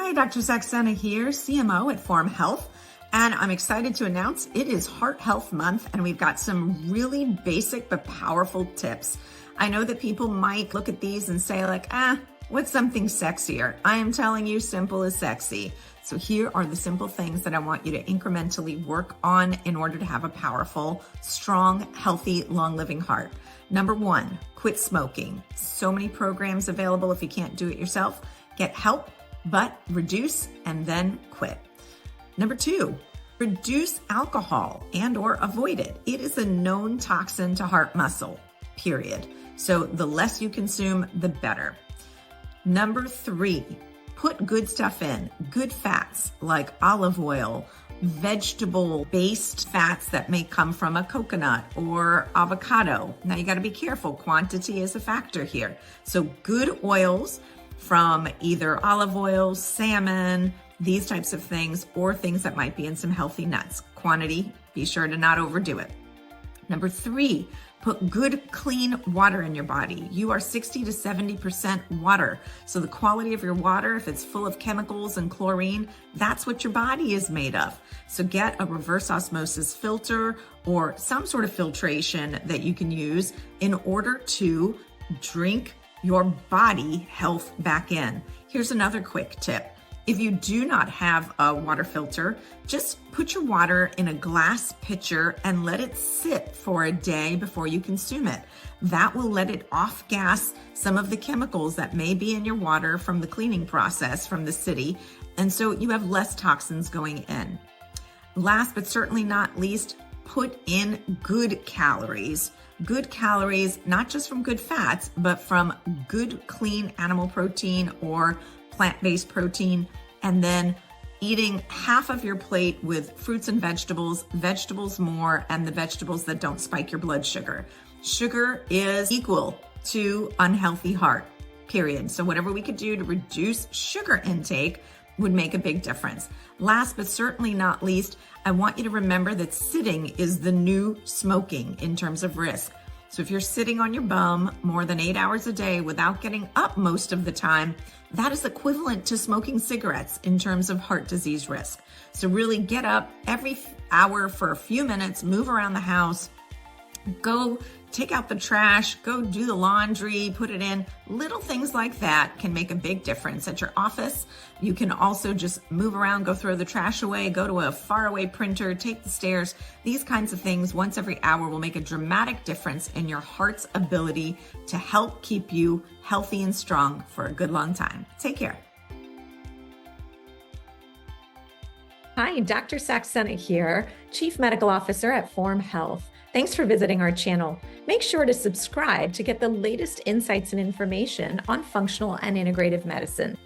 Hi, Dr. Saxena here, CMO at Form Health, and I'm excited to announce it is Heart Health Month, and we've got some really basic but powerful tips. I know that people might look at these and say what's something sexier? I am telling you, simple is sexy. So here are the simple things that I want you to incrementally work on in order to have a powerful, strong, healthy, long-living heart. Number one, quit smoking. So many programs available if you can't do it yourself. Get help, but reduce and then quit. Number two, reduce alcohol and or avoid it. It is a known toxin to heart muscle, period. So the less you consume, the better. Number three, put good stuff in, good fats like olive oil, vegetable-based fats that may come from a coconut or avocado. Now you gotta be careful, quantity is a factor here. So good oils from either olive oil, salmon, these types of things, or things that might be in some healthy nuts. Quantity, be sure to not overdo it. Number three, put good, clean water in your body. You are 60 to 70% water. So the quality of your water, if it's full of chemicals and chlorine, that's what your body is made of. So get a reverse osmosis filter or some sort of filtration that you can use in order to drink your body health back in. Here's another quick tip. If you do not have a water filter, just put your water in a glass pitcher and let it sit for a day before you consume it. That will let it off-gas some of the chemicals that may be in your water from the cleaning process from the city, and so you have less toxins going in. Last but certainly not least, put in good calories. Good calories, not just from good fats, but from good, clean animal protein or plant-based protein, and then eating half of your plate with fruits and vegetables more, and the vegetables that don't spike your blood sugar. Sugar is equal to unhealthy heart, period. So whatever we could do to reduce sugar intake would make a big difference. Last but certainly not least, I want you to remember that sitting is the new smoking in terms of risk. So if you're sitting on your bum more than 8 hours a day without getting up most of the time, that is equivalent to smoking cigarettes in terms of heart disease risk. So really get up every hour for a few minutes, move around the house, go take out the trash, go do the laundry, put it in. Little things like that can make a big difference at your office. You can also just move around, go throw the trash away, go to a faraway printer, take the stairs. These kinds of things once every hour will make a dramatic difference in your heart's ability to help keep you healthy and strong for a good long time. Take care. Hi, Dr. Saxena here, Chief Medical Officer at Form Health. Thanks for visiting our channel. Make sure to subscribe to get the latest insights and information on functional and integrative medicine.